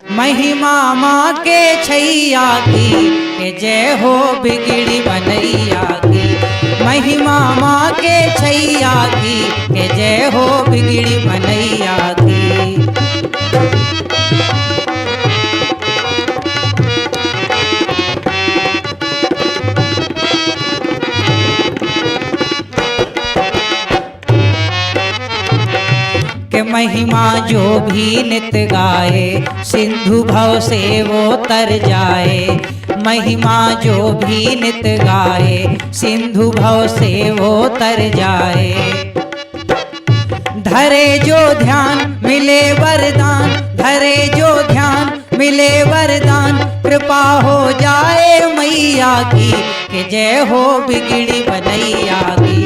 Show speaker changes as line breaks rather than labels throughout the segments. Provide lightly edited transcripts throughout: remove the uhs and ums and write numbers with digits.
महिमा माँ के छैया की के जय हो बिगड़ी बनैया की। महिमा माँ के छैया की के जय हो बिगड़ी बनैया की। के महिमा जो भी नित गाए सिंधु भव से वो तर जाए। महिमा जो भी नित गाए सिंधु भव से वो तर जाए। धरे जो ध्यान मिले वरदान, धरे जो ध्यान मिले वरदान, कृपा हो जाए मैया की के जय हो बिगड़ी बनैया की।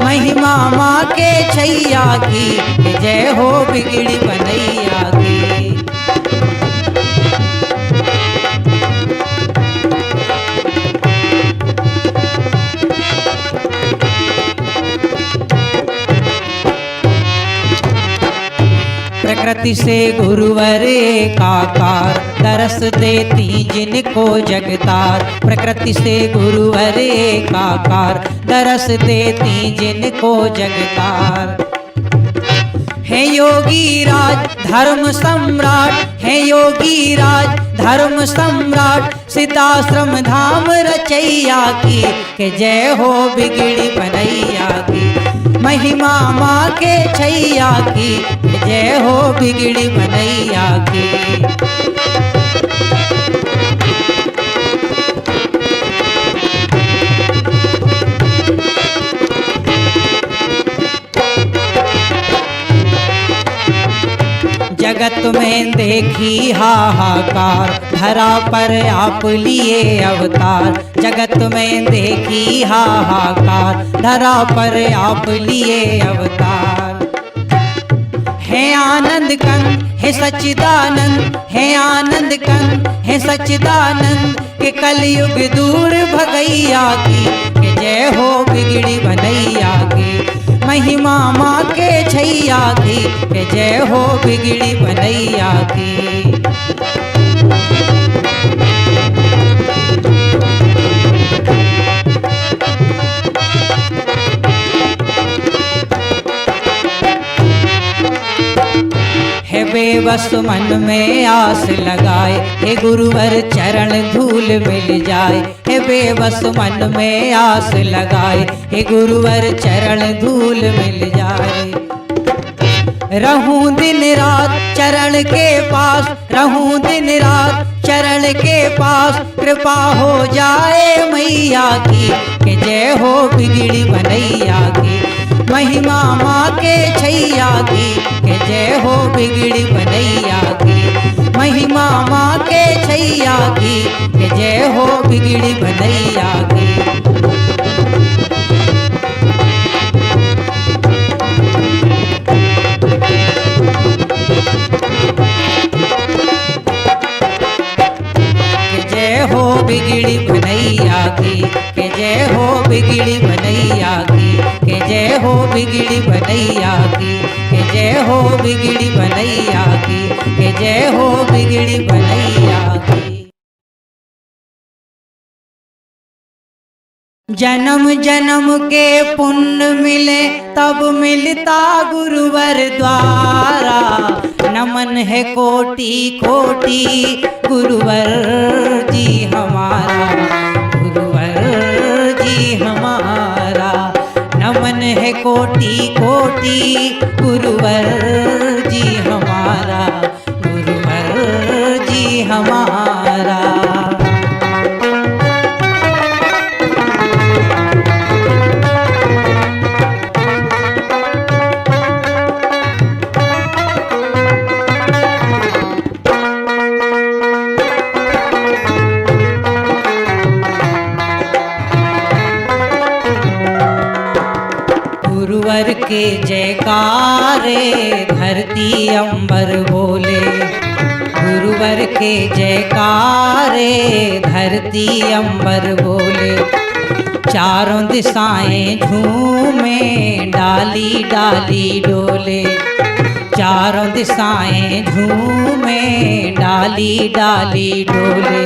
महिमा माँ के छैया की के जय हो बिगड़ी बनैया की। प्रकृति से गुरुवर एकाकार, दरस देती जिनको जगतार। प्रकृति से गुरुवर एकाकार, दरस देती जिनको जगतार। है योगी राज धर्म सम्राट, है योगी राज धर्म सम्राट, सिद्धाश्रम धाम रचैया की के जय हो बिगड़ी बनैया की। महिमा माँ के छैया की जय हो बिगड़ी बनैया की। जगत में देखी हाहाकार, धरा पर आप लिए अवतार। जगत में देखी हाहाकार, धरा पर आप लिए अवतार। है आनंद कंद है सच्चिदानंद, है आनंद कंद है सच्चिदानंद, के कलयुग दूर भगैया की के जय हो बिगड़ी बनैया की। महिमा माँ के छैया की के जय हो बिगड़ी बनैया की। है बेबस मन में आस लगाए, हे गुरुवर चरण धूल मिल जाए। है बेबस मन में आस लगाए, हे गुरुवर चरण धूल मिल जाए। रहूं दिन रात चरण के पास, रहूं दिन रात चरण के पास, कृपा हो जाए मैया की के जय हो बिगड़ी बनैया की। महिमा माँ के छैया की के जय हो बिगड़ी बनैया की। महिमा माँ के छैया की के जय हो बिगड़ी बनैया की। बिगड़ी बनैया की के जय हो बिगड़ी बनैया की के जय हो बिगड़ी बनैया की के जय हो बिगड़ी बनैया की के जय हो बिगड़ी बनैया की। जन्म जन्म के पुण्य मिले तब मिलता गुरुवर द्वारा। नमन है कोटि कोटि गुरुवर जी हमारा, गुरुवर जी हमारा। नमन है कोटि कोटि गुरुवर जी हमारा, गुरुवर जी हमारा। गुरुवर के जयकारे धरती अंबर बोले, गुरुवर के जयकारे धरती अंबर बोले। चारों दिशाएं झूमे डाली डाली डोले, चारों दिशाएं झूमे, डाली डाली डोले।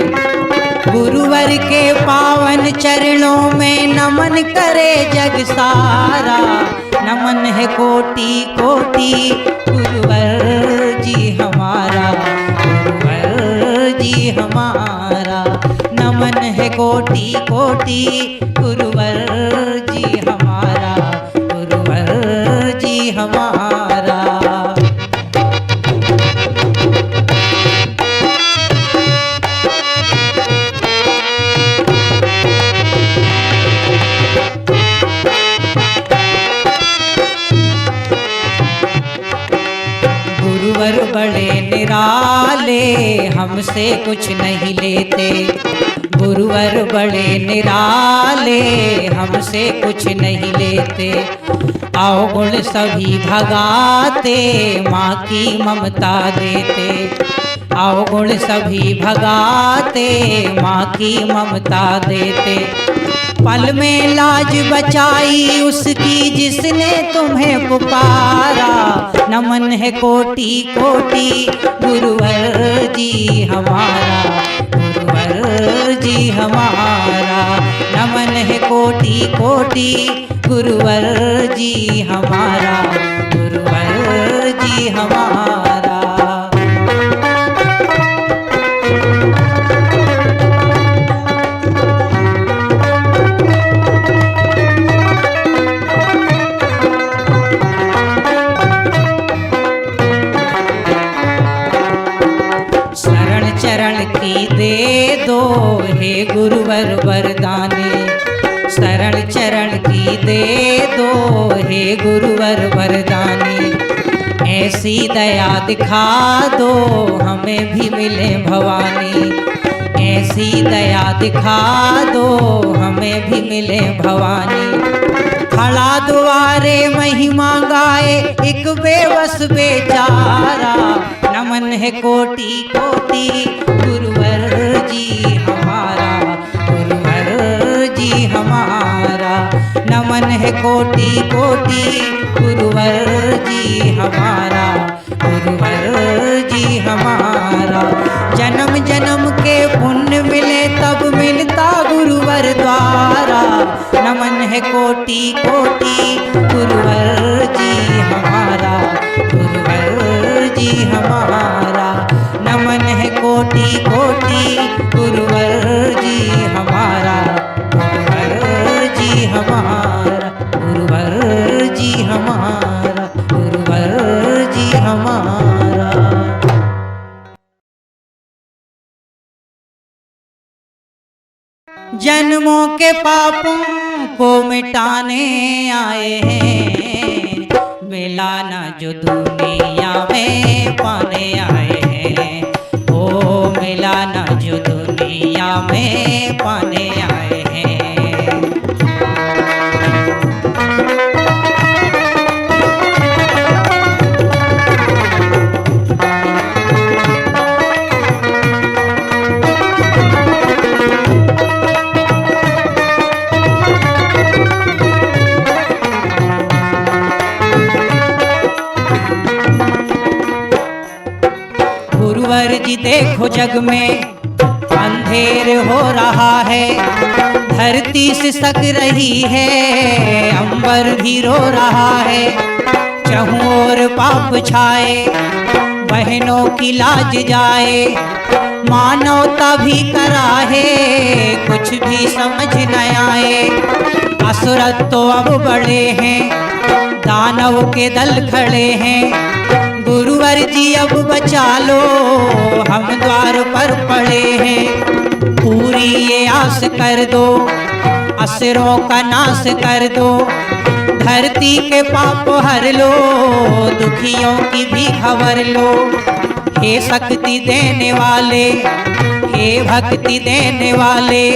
गुरुवर के पावन चरणों में नमन करे जग सारा, नमन है कोटि कोटि गुरुवर जी हमारा, गुरुवर जी हमारा। नमन है कोटि कोटि गुरुवर जी हमारा, गुरुवर जी हमारा। गुरुवर बड़े निराले, हमसे कुछ नहीं लेते। गुरुवर बड़े निराले, हमसे कुछ नहीं लेते। अवगुण सभी भगाते, माँ की ममता देते। अवगुण सभी भगाते, माँ की ममता देते। पल में लाज बचाई उसकी जिसने तुम्हें पुकारा, नमन है कोटि कोटि गुरुवर जी हमारा, गुरुवर जी हमारा। नमन है कोटि कोटि गुरुवर जी हमारा, गुरुवर जी हमारा। चरण की दे दो हे गुरुवर वरदानी, शरण चरण की दे दो हे गुरुवर वरदानी। ऐसी दया दिखा दो हमें भी मिले भवानी, ऐसी दया दिखा दो हमें भी मिले भवानी। खड़ा द्वारे महिमा गाए एक बेबस बेचारा, नमन है कोटि कोटि गुरुवर जी हमारा, गुरुवर जी हमारा। नमन है कोटि कोटि गुरुवर जी हमारा, गुरुवर जी हमारा। जन्म जन्म के पुण्य मिले तब मिलता गुरुवर द्वारा, नमन है कोटि कोटि गुरुवर जी हमारा, गुरुवर जी हमारा। नमन है कोटि कोटि गुरुवर जी हमारा, गुरुवर जी हमारा, गुरुवर जी हमारा, गुरुवर जी हमारा। जन्मों के पापों को मिटाने आए हैं, मिला ना जो दुनिया में पाने आए हैं। ओ मिला ना जो दुनिया में पाने आए हैं। गुरुवर जी देखो जग में अंधेर हो रहा है, धरती सिसक रही है, अंबर भी रो रहा है। चहुं ओर पाप छाए, बहनों की लाज जाए, मानवता भी कराहे, कुछ भी समझ न आए। असुरत तो अब बड़े हैं, दानव के दल खड़े हैं। गुरुवर जी अब बचा लो, हम द्वार पर पड़े हैं। पूरी ये आस कर दो, असुरों का नाश कर दो। धरती के पाप हर लो, दुखियों की भी खबर लो। हे शक्ति देने वाले, हे भक्ति देने वाले,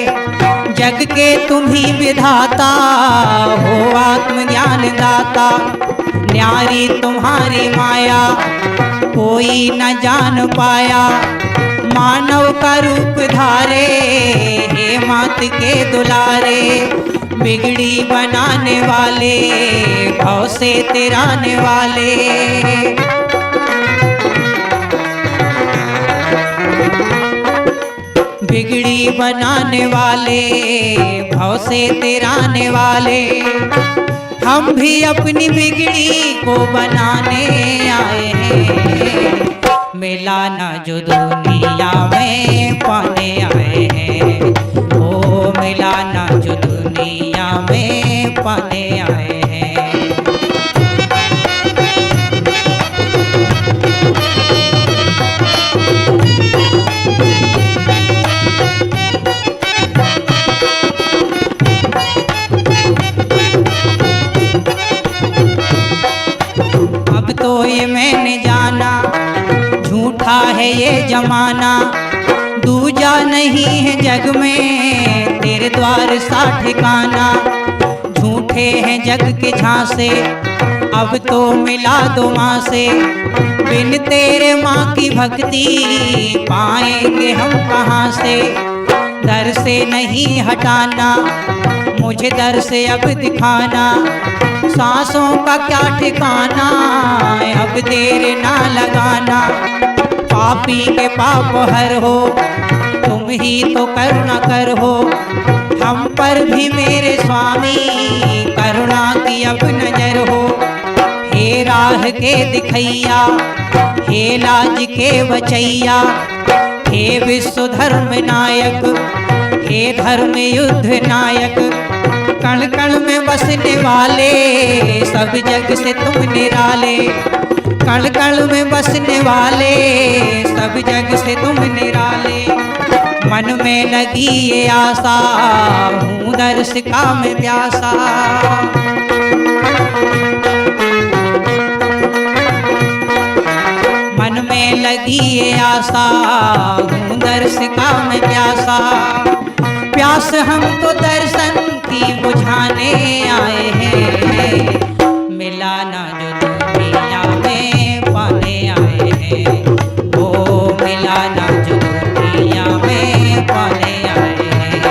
जग के तुम ही विधाता हो, आत्मज्ञान दाता। न्यारी तुम्हारी माया कोई न जान पाया, मानव का रूप धारे, हे मात के दुलारे। बिगड़ी बनाने वाले, भव से तिराने वाले। बनाने वाले, भव से तेराने वाले, हम भी अपनी बिगड़ी को बनाने आए हैं। मिला ना जो दुनिया में पाने आए हैं, ओ मिला ना जो दुनिया में पाने आए हैं। अब तो ये मैंने जाना, झूठा है ये जमाना, दूजा नहीं है जग में तेरे द्वार सा ठिकाना। झूठे हैं जग के झांसे, अब तो मिला दो माँ से, बिन तेरे माँ की भक्ति पाएंगे हम कहाँ से। दर से नहीं हटाना, मुझे दर से अब दिखाना, सांसों का क्या ठिकाना, अब देर ना लगाना। पापी के पाप हर हो, तुम ही तो करुणा कर हो, हम पर भी मेरे स्वामी करुणा की अब नजर हो। हे राह के दिखैया, हे लाज के बचैया, हे विश्व धर्म नायक, हे धर्म युद्ध नायक, कण कण में बसने वाले, सब जग से तुम निराले। कण कण में बसने वाले, सब जग से तुम निराले। मन में लगी ये आशा, हूँ दर्श का मैं प्यासा। मन में लगी ये आशा, हूँ दर्श का मैं प्यासा। प्यास हम तो दर्शन की बुझाने आए हैं। मिला ना जो दुनिया में पाने आए हैं, ओ मिला ना जो दुनिया में पाने आए हैं।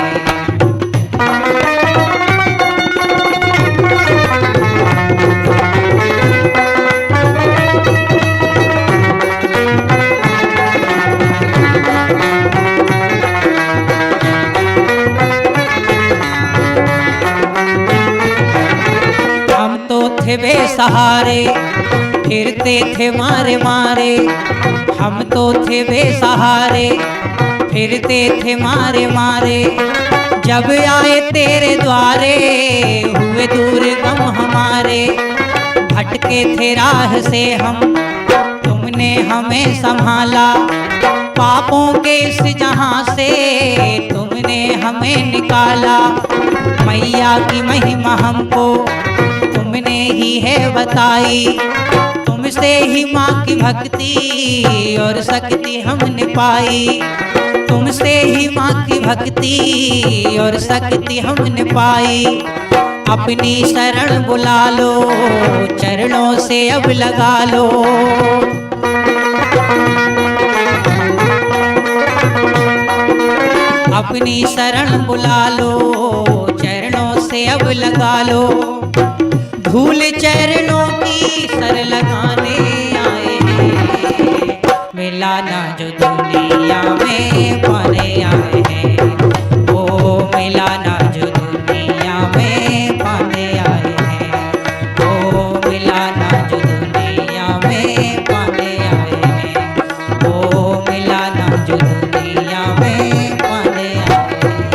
थे बेसहारे, फिरते थे मारे मारे, हम तो थे बेसहारे, फिरते थे मारे मारे। जब आए तेरे द्वारे, हुए दूर गम हमारे, भटके थे राह से हम, तुमने हमें संभाला। पापों के इस जहां से तुमने हमें निकाला। मैया की महिमा हमको तुमने ही है बताई, तुमसे ही माँ की भक्ति और शक्ति हमने पाई। तुमसे ही माँ की भक्ति और शक्ति हमने पाई। अपनी शरण बुला लो, चरणों से अब लगा लो। अपनी शरण बुला लो, चरणों से अब लगा लो। धूल चरणों की सर लगाने आए हैं। मिला ना जो दुनिया में पाने आए हैं, ओ मिला ना जो दुनिया में पाने आए हैं, ओ मिला ना जो दुनिया में पाने आए हैं, ओ मिला ना जो दुनिया में पाने आए हैं।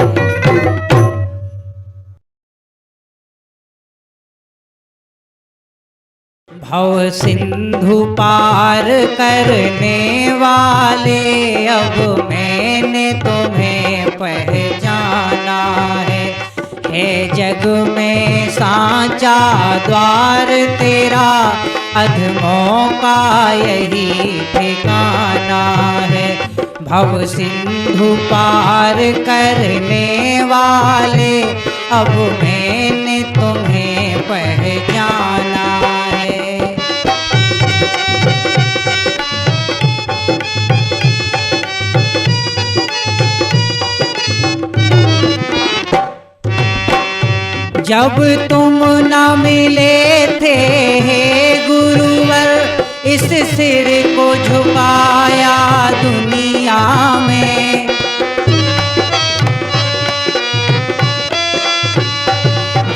भव सिंधु पार करने वाले, अब मैंने तुम्हें पहचाना है। जग में सांचा द्वार तेरा, अधमों का यही ठिकाना है। भव सिंधु पार करने वाले, अब मैंने तुम्हें पहचाना है। जब तुम न मिले थे हे गुरुवर, इस सिर को झुकाया दुनिया में।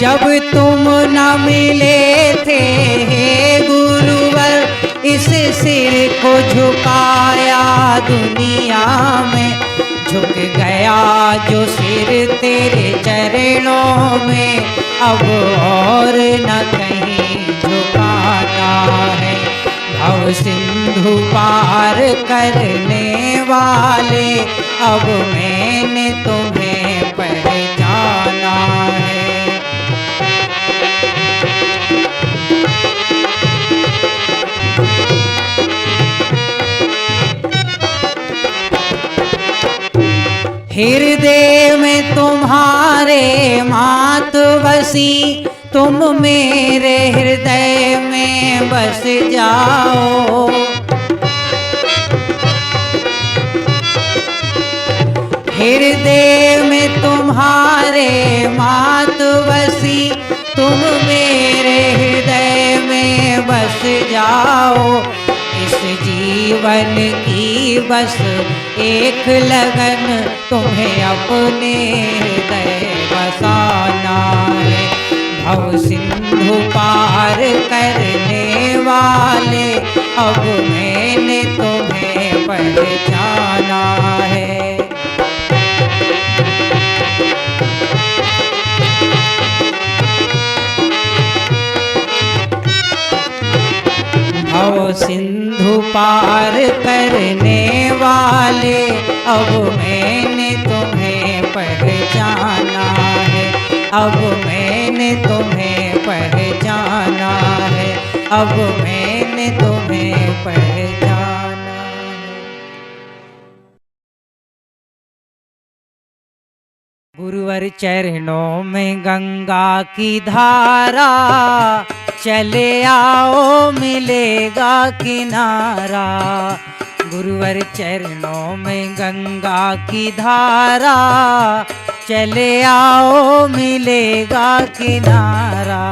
जब तुम न मिले थे हे गुरुवर, इस सिर को झुकाया दुनिया में। झुक गया जो सिर तेरे चरणों में, अब और न कहीं झुकाना है। भव सिंधु पार करने वाले, अब मैंने तुम्हें पहचाना है। हृदय में तुम्हारे मात बसी, तुम मेरे हृदय में बस जाओ। हृदय में तुम्हारे मात बसी, तुम मेरे हृदय में बस जाओ। इस जीवन की बस एक लगन, तुम्हें अपने हृदय बसाना है। भव सिंधु पार करने वाले, अब मैंने तुम्हें पहचाना है। भव सिंधु पार करने वाले, अब मैंने तुम्हें पहचाना है। अब मैंने तुम्हें पहचाना है। अब मैंने तुम्हें पहचाना है। गुरुवर चरणों में गंगा की धारा, चले आओ मिलेगा किनारा। गुरुवर चरणों में गंगा की धारा, चले आओ मिलेगा किनारा।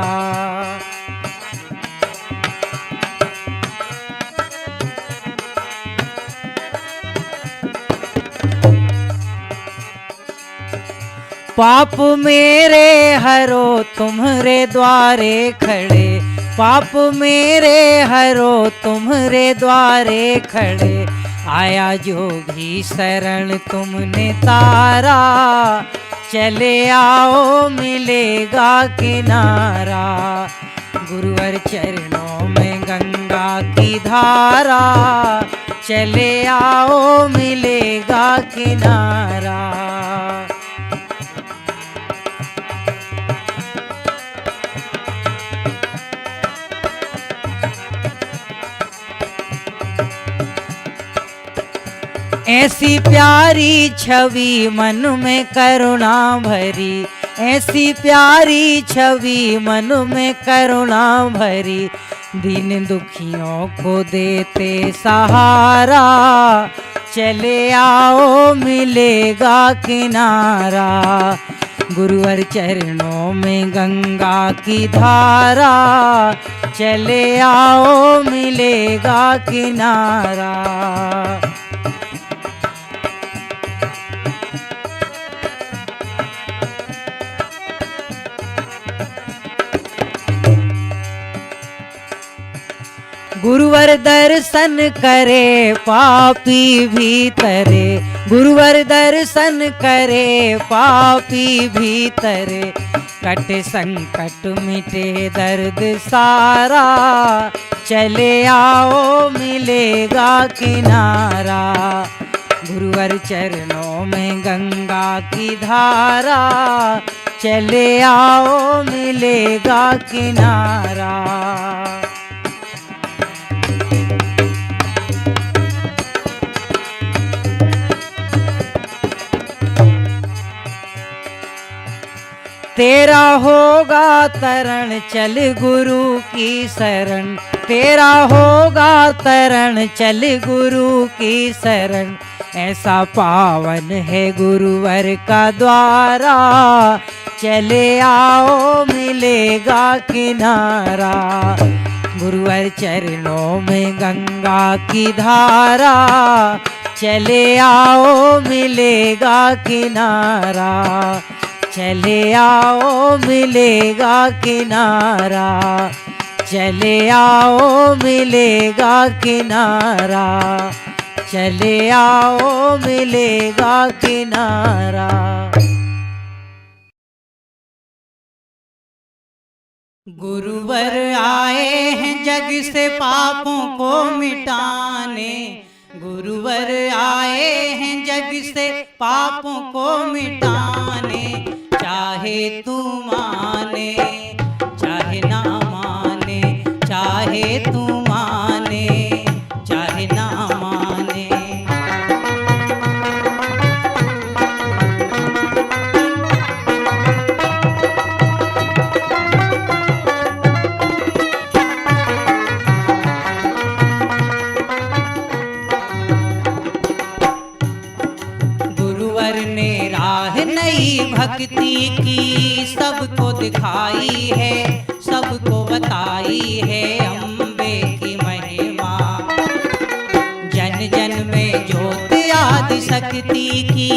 पाप मेरे हरो तुम्हारे द्वारे खड़े, पाप मेरे हरो तुम्हारे द्वारे खड़े। आया जो भी शरण तुमने तारा, चले आओ मिलेगा किनारा। गुरुवर चरणों में गंगा की धारा, चले आओ मिलेगा किनारा। ऐसी प्यारी छवि मन में करुणा भरी, ऐसी प्यारी छवि मन में करुणा भरी। दीन दुखियों को देते सहारा, चले आओ मिलेगा किनारा। गुरुवर चरणों में गंगा की धारा, चले आओ मिलेगा किनारा। गुरुवर दर्शन करे पापी भीतरे, गुरुवर दर्शन करे पापी भीतरे। कट संकट मिटे दर्द सारा, चले आओ मिलेगा किनारा। गुरुवर चरणों में गंगा की धारा, चले आओ मिलेगा किनारा। तेरा होगा तरण चल गुरु की शरण, तेरा होगा तरण चल गुरु की शरण। ऐसा पावन है गुरुवर का द्वारा, चले आओ मिलेगा किनारा। गुरुवर चरणों में गंगा की धारा, चले आओ मिलेगा किनारा। चले आओ मिलेगा किनारा, चले आओ मिलेगा किनारा, चले आओ मिलेगा किनारा। गुरुवर आए हैं जग से पापों को मिटाने, गुरुवर आए हैं जग से पापों को मिटाने। चाहे तू माने चाहे ना माने, चाहे तू माने चाहे ना माने। गुरुवर ने राह नई भक्ति की सबको दिखाई है, सबको बताई है अम्बे की महिमा। जन जन में ज्योत आदि शक्ति की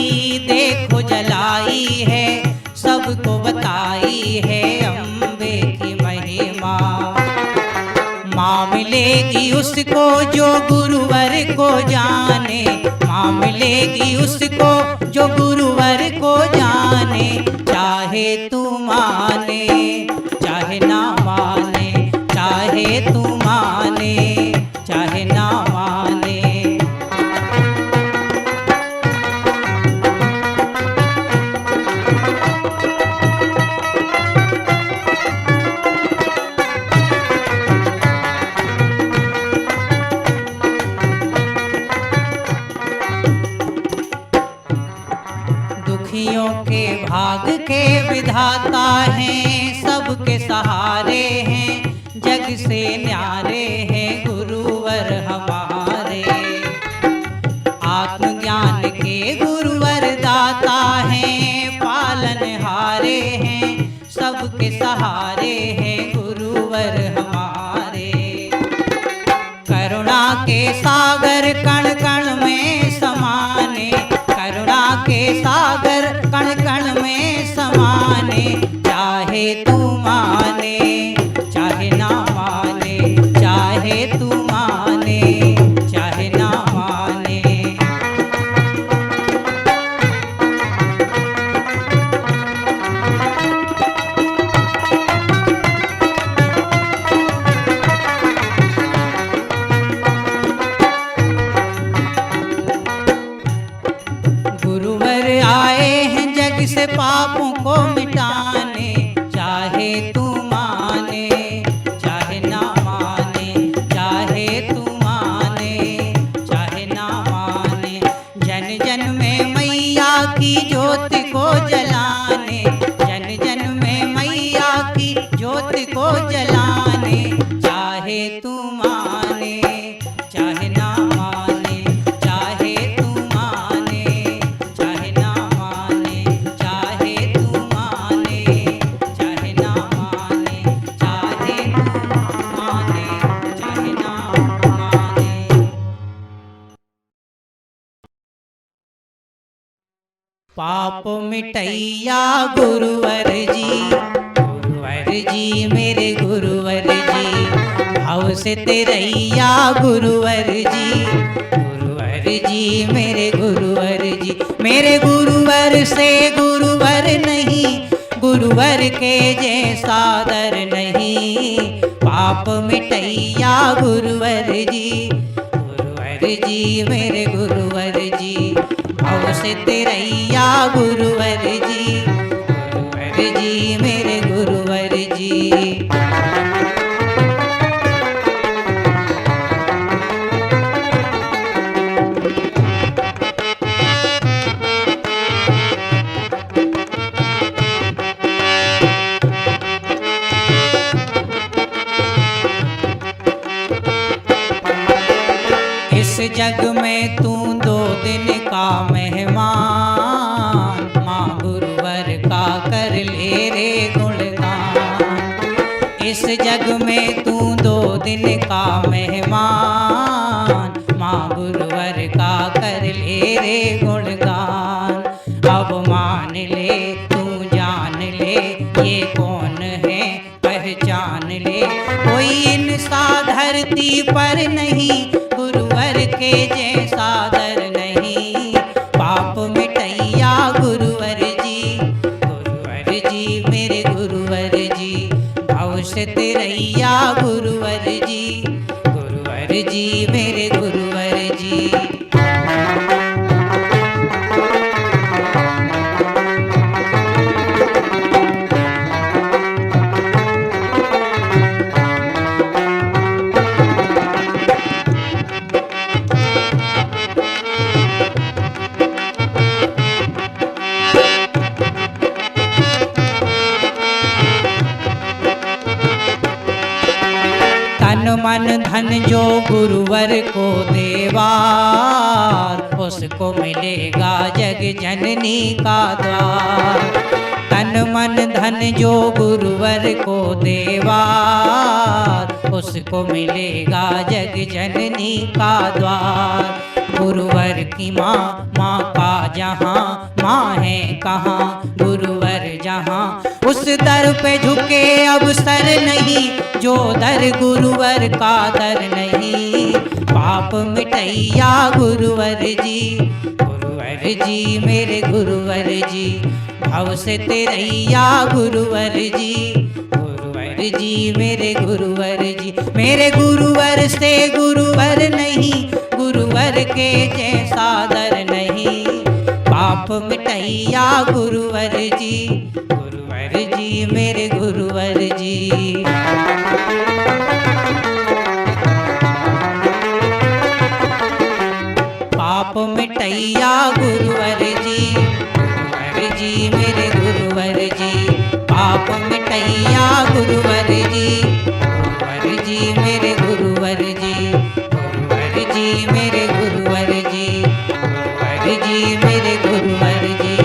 देखो जलाई है, सबको बताई है अम्बे की महिमा। माँ मिलेगी उसको जो गुरुवर को जाने, माँ मिलेगी उसको जो गुरुवर को जाने। चाहे तू माने चाहे ना माने, चाहे तू माने चाहे ना माने। दुखियों के भाग के विधाता हैं, सबके सहारे हैं, जग से न्यारे हैं गुरुवर हमारे। आत्मज्ञान के गुरुवर दाता हैं, पालनहारे हैं, सबके सहारे हैं गुरुवर हमारे। करुणा के सागर कण कण में समाने, करुणा के सागर कण कण में समाने। चाहे तू माने चाहे ना माने, चाहे तू माने चाहे ना माने। गुरुवर आए हैं जग से पापों को मिटाने। चाहे तू माने चाहे ना माने, चाहे तू माने चाहे ना माने। जन जन में मैया की ज्योति को जलाने, जन जन में मैया की ज्योति को जलाने। चाहे तू माने चाहे ना माने, चाहे तू माने चाहे ना माने, चाहे तू माने चाहे ना माने, चाहे तू माने चाहे ना माने। पाप मिटैया गुरुवर जी, गुरुवर जी मेरे गुरुवर जी। भाव से तेरैया गुरुवर जी, गुरुवर जी मेरे गुरुवर जी। मेरे गुरुवर से गुरुवर नहीं, गुरुवर के जैसा दर नहीं। पाप मिटैया गुरुवर जी, गुरुवर जी मेरे गुरुवर जी। भाव से तेरैया गुरुवर जी, गुरुवर जी मेरे गुरुवर जी। इस जग में तू 2 दिन का मेहमान, माँ गुरुवर का कर ले रे गुणगान। इस जग में तू 2 दिन का मेहमान, माँ गुरुवर का कर ले रे गुणगान। अब मान ले तू जा ये कौन है पहचान ले, कोई इंसा धरती पर नहीं, गुरुवर के जैसा दर नहीं। पाप मिटैया गुरुवर जी मेरे गुरुवर जी, भव से तिरैया गुरुवर जी मेरे गुरुवर जी। तन मन धन जो गुरुवर को देवार, उसको मिलेगा जग जननी का द्वार। तन मन धन जो गुरुवर को देवार, उसको मिलेगा जग जननी का द्वार। गुरुवर की माँ, माँ का जहाँ, माँ है कहाँ, गुरुवर जहाँ। उस दर पे झुके अब सर नहीं, जो दर गुरुवर का दर नहीं। पाप मिटैया गुरुवर जी मेरे गुरुवर जी, भव से तिरैया गुरुवर जी मेरे गुरुवर जी। मेरे गुरुवर से गुरुवर नहीं, गुरुवर के जैसा दर नहीं। पाप मिटैया गुरुवर जी मेरे गुरुवर जी। पाप मिटैया गुरुवर जी मेरे गुरुवर जी। पाप मिटैया गुरुवर जी मेरे गुरुवर जी। गुरुवर जी मेरे गुरुवर जी मेरे गुरुवर जी।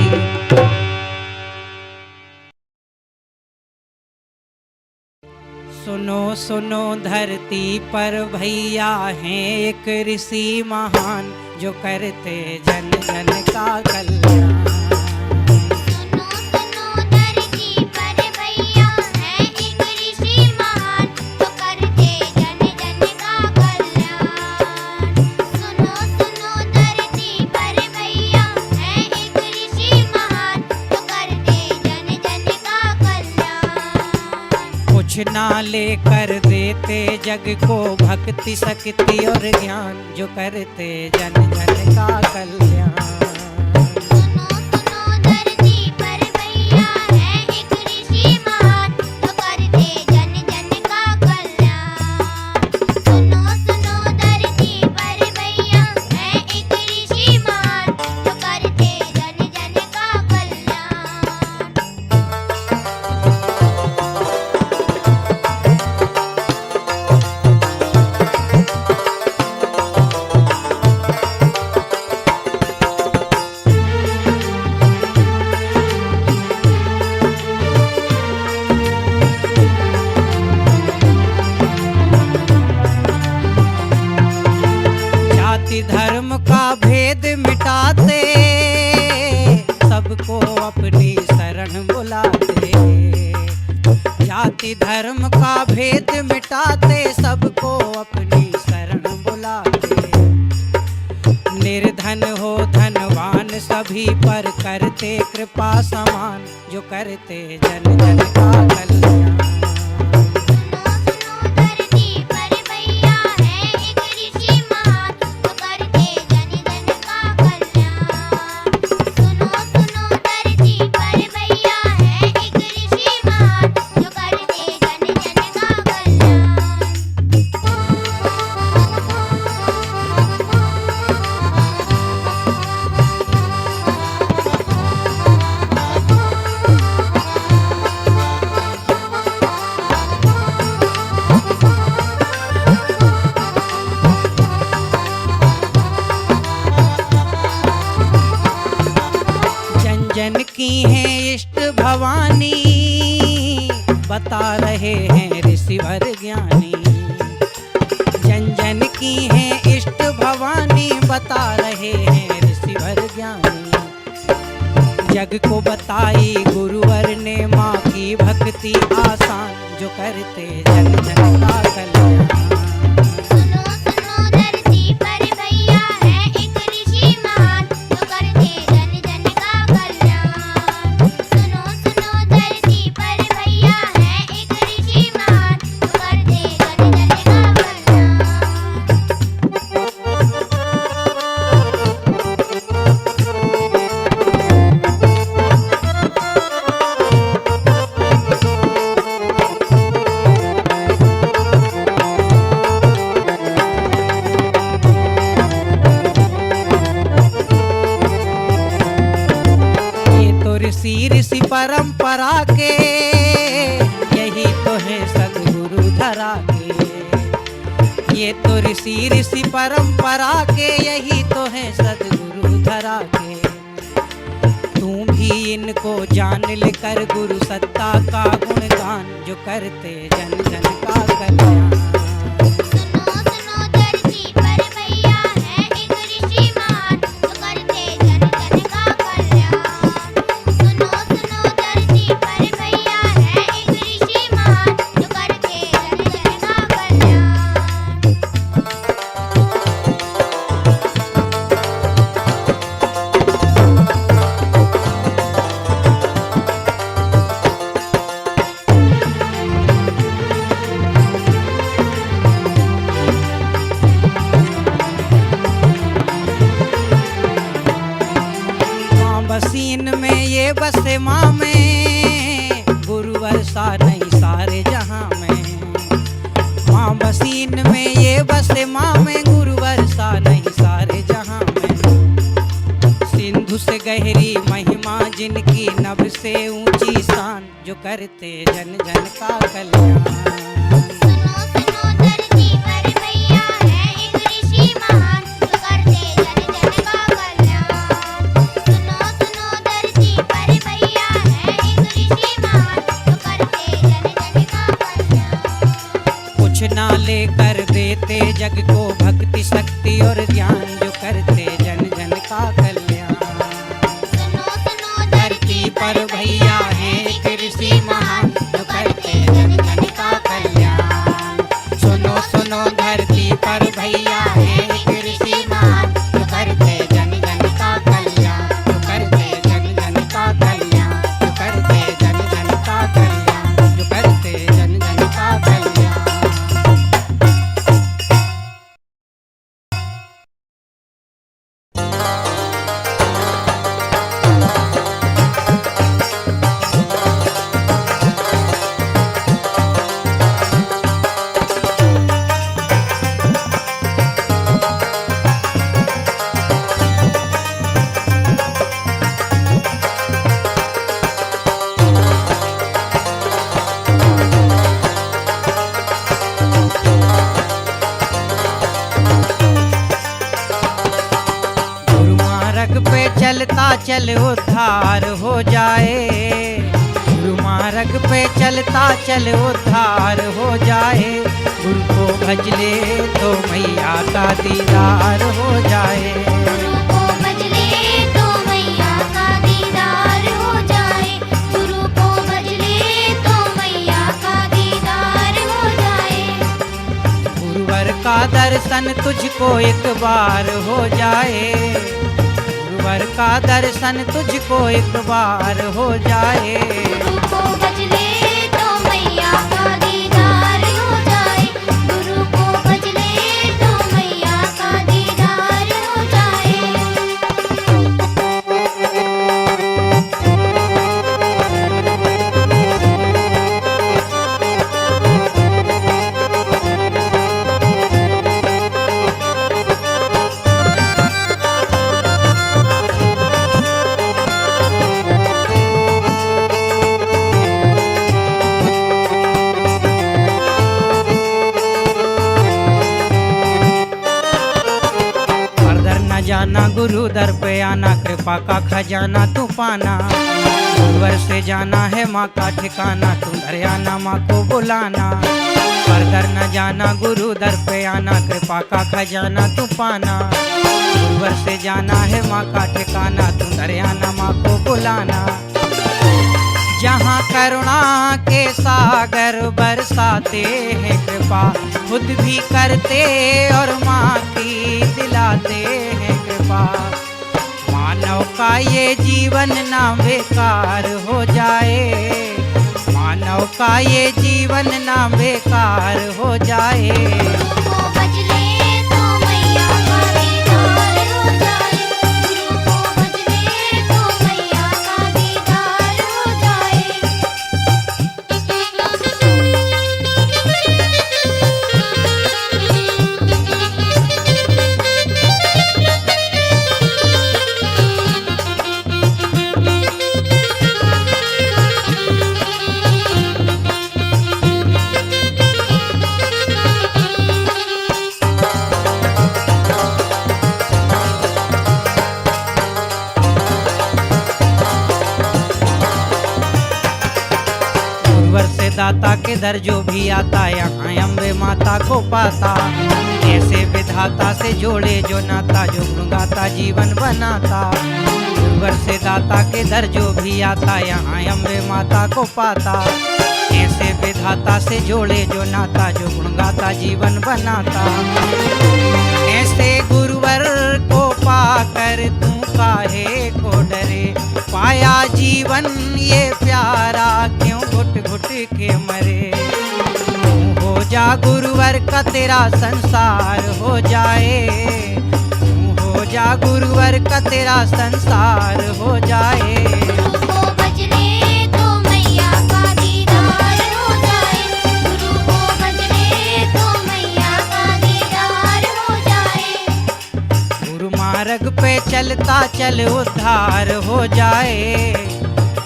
सुनो सुनो धरती पर भैया हैं एक ऋषि महान, जो करते जन जन का कल्याण।
सुनो सुनो धरती पर भैया हैं एक ऋषि महान, जो करते जन जन का कल्याण। सुनो सुनो धरती पर भैया हैं एक ऋषि महान, जो करते जन जन का कल्याण।
कुछ ना लेकर देते जग को भक्ति शक्ति और ज्ञान, जो करते जन जन का कल्याण।
सुनो सुनो धरती पर भैया हैं एक ऋषि महान, जो करते जन जन का कल्याण। सुनो सुनो धरती पर भैया हैं एक ऋषि महान, जो करते जन जन का कल्याण।
जाति धर्म का भेद मिटाते, सबको अपनी शरण बुलाते। जाति धर्म का भेद मिटाते, सबको अपनी शरण बुलाते। निर्धन हो धनवान सभी पर करते कृपा समान, जो करते जन जन का कल्याण।
सुनो सुनो धरती पर भैया हैं एक ऋषि महान, जो करते जन जन का कल्याण। सुनो सुनो धरती पर भैया हैं एक ऋषि महान, जो करते जन जन का कल्याण।
जन की है इष्ट भवानी, बता रहे हैं ऋषिवर ज्ञानी। जन जन की है इष्ट भवानी, बता रहे हैं ऋषिवर ज्ञानी। जग को बताई गुरुवर ने माँ की भक्ति आसान, जो करते जन जन का कल्याण।
सुनो सुनो धरती पर भैया है एक ऋषि महान, जो करते जन जन का कल्याण। सुनो सुनो धरती पर भैया है एक ऋषि महान, जो करते जन जन का कल्याण।
ऋषि परंपरा के यही तो है सदगुरु धरा के। ये तो ऋषि परंपरा के यही तो है सदगुरु धरा के। तू भी इनको जान लेकर गुरु सत्ता का गुणगान, जो करते जन जन का कल्याण।
सुनो सुनो धरती पर भैया है एक ऋषि महान, जो करते जन जन का कल्याण। सुनो सुनो धरती पर भैया है एक ऋषि महान, जो करते जन जन का कल्याण।
माँ बसीन में ये बसे माँ में, गुरुवर सा नहीं सारे जहां में। माँ बसीन में ये बसे माँ में, गुरुवर सा नहीं सारे जहां में। सिंधु से गहरी महिमा जिनकी, नभ से ऊंची शान, जो करते जन जन का कल्याण।
सुनो सुनो धरती पर भैया है एक ऋषि महान, जो करते जन जन का कल्याण। सुनो सुनो धरती पर भैया है एक ऋषि महान, जो करते जन जन का कल्याण।
कुछ ना लेकर देते जग को भक्ति शक्ति और ज्ञान, जो करते जन जन का कल्याण।
सुनो सुनो
धरती पर भैया है एक ऋषि महान, जो करते जन जन का कल्याण। सुनो सुनो धरती पर भैया है एक ऋषि महान, जो करते जन जन का कल्याण, जो करते जन जन का कल्याण, जो करते जन जन का कल्याण, जो करते जन जन का कल्याण। गुरुमार्ग पे चलता चल उद्धार हो जाए। गुरुमार्ग पे चलता चल उद्धार हो जाए। गुरु को भज ले तो मैया का दीदार हो जाए।
गुरु को भज ले तो मैया का दीदार हो जाए। गुरु को भज ले तो मैया का दीदार हो जाए।
गुरुवर का दर्शन तुझको एक बार हो जाए। गुरुवर का दर्शन तुझको एक बार हो जाए।
गुरु को भज ले तो मैया का दीदार हो जाए। गुरु को भज ले तो मैया का दीदार हो जाए।
जाना, गुरु दर पे आना, कृपा का खजाना तू पाना। गुरुवर से जाना है माँ का ठिकाना, तू घर आना माँ को बुलाना। पर दर न जाना, गुरु दर पे आना, कृपा का खजाना तू पाना। गुरुवर से जाना है माँ का ठिकाना, तू घर आना माँ को बुलाना। जहाँ करुणा के सागर बरसाते हैं कृपा, खुद भी करते और माँ की दिलाते हैं कृपा। मानव का ये जीवन ना बेकार हो जाए, मानव का ये जीवन ना बेकार हो जाए।
गुरु को भज ले तो मैया का दीदार हो जाए, गुरु को भज ले तो मैया का दीदार हो जाए।
गुरुवर से दाता के दर जो भी आता, यहाँ अम्बे माता को पाता। ऐसे विधाता से जोड़े जो नाता, जो गुण गाता जीवन बनाता। गुरुवर से दाता के दर जो भी आता, यहाँ अम्बे माता को पाता। ऐसे विधाता से जोड़े जो नाता, जो गुण गाता जीवन बनाता। ऐसे गुरुवर को पाकर तू काहे को डरे, पाया जीवन ये प्यारा क्यों घुट घुट के मरे। तू हो जा गुरुवर का तेरा संसार हो जाए, तू हो जा गुरुवर का तेरा संसार हो जाए।
गुरु को भज ले तो मैया का दीदार हो जाए, गुरु को भज ले तो मैया का दीदार हो जाए।
गुरु मार्ग पे चलता चल उद्धार हो जाए,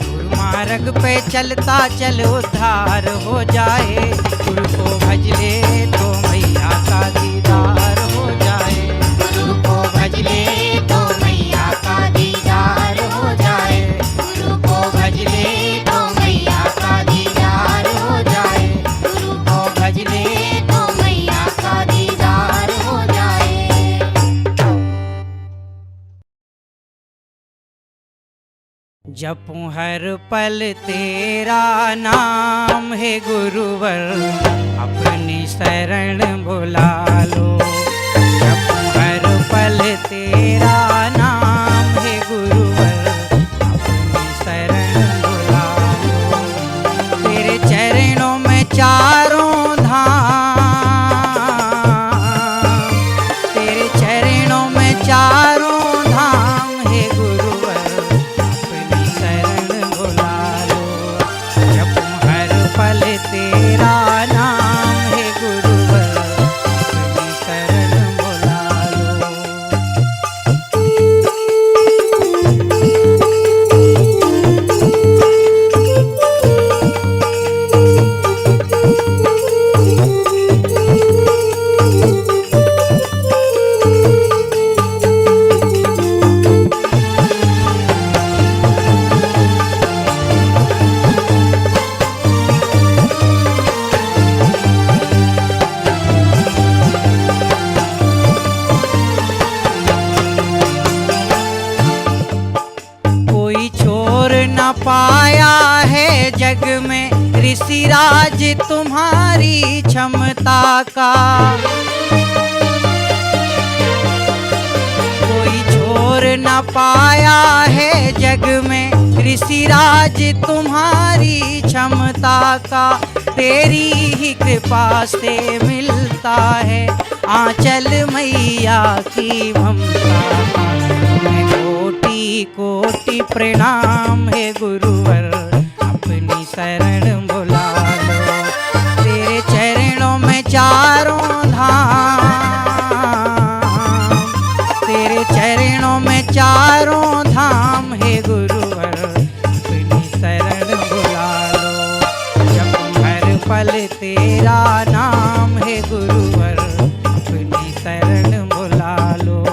गुरु मार्ग पे चलता चल उद्धार हो जाए। गुरु को भज ले तो मैया का दीदार हो जाए, गुरु को भज ले तो मैया का दीदार हो जाए, गुरु को भज ले तो मैया का दीदार हो जाए, गुरु को भज ले तो मैया का दीदार हो जाए। जपूं हर पल तेरा नाम है गुरुवर, अपनी शरण बुला लो। जपूं हर पल तेरा नाम है गुरुवर, अपनी शरण बुला लो। तेरे चरणों में चारों धाम, तेरे चरणों में चारों धाम है गुरुवर, अपनी शरण बुला लो। जपूं हर पल तेरा नाम है गुरुवर, अपनी शरण बुला लो। कोई छोर न पाया है जग में ऋषिराज तुम्हारी क्षमता का। कोई छोर न पाया है जग में ऋषिराज तुम्हारी क्षमता का। तेरी ही कृपा से मिलता है आंचल मैया की ममता का। तुम्हें कोटि कोटि प्रणाम है गुरुवर, अपनी शरण बुला लो। तेरे चरणों में चारों धाम, तेरे चरणों में चारों धाम है गुरुवर, अपनी शरण बुला लो। जब हर पल तेरा नाम है गुरुवर, अपनी शरण बुला लो।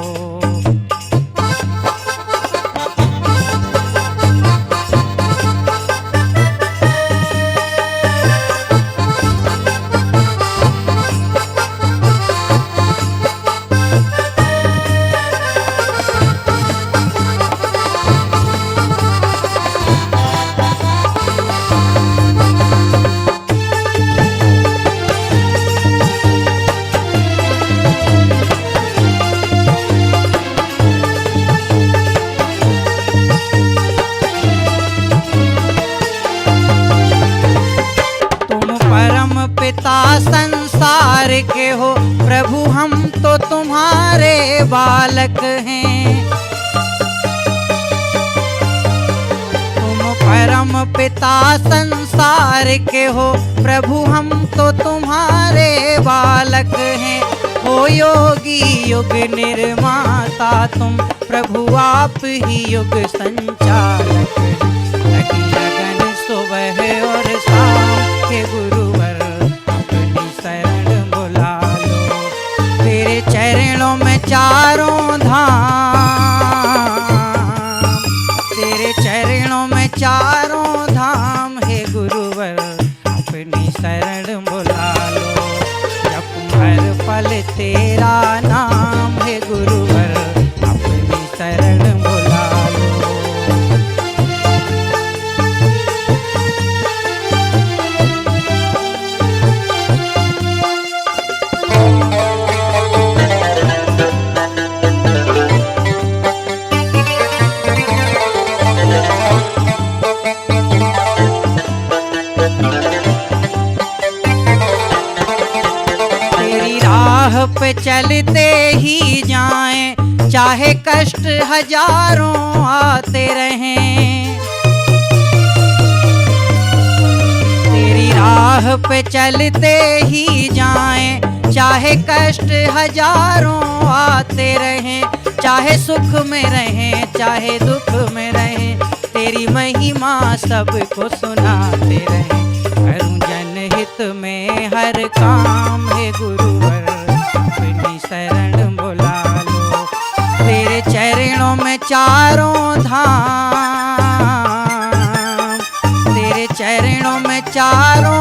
तुम्हारे बालक हैं। तुम परम पिता संसार के हो, प्रभु हम तो तुम्हारे बालक हैं। ओ योगी युग निर्माता तुम, प्रभु आप ही युग संचालक हैं। लगी लगन सुबह और शाम, हे गुरुवर अपनी शरण बुला लो। तेरे चरणों में चारों धाम, तेरे चरणों में चारों धाम, हे गुरुवर अपनी शरण बुला लो। जप हर पल तेरा नाम, हे गुरुवर अपनी शरण बुला लो। तेरी राह पे चलते ही जाएं, चाहे कष्ट हजारों आते रहें। तेरी राह पे चलते ही जाएं, चाहे कष्ट हजारों आते रहें। चाहे सुख में रहें, चाहे दुख में रहें, तेरी महिमा सबको सुनाते रहें। करूं जनहित में हर काम, हे गुरुवर अपनी शरण बुला लो। तेरे चरणों में चारों धाम, तेरे चरणों में चारों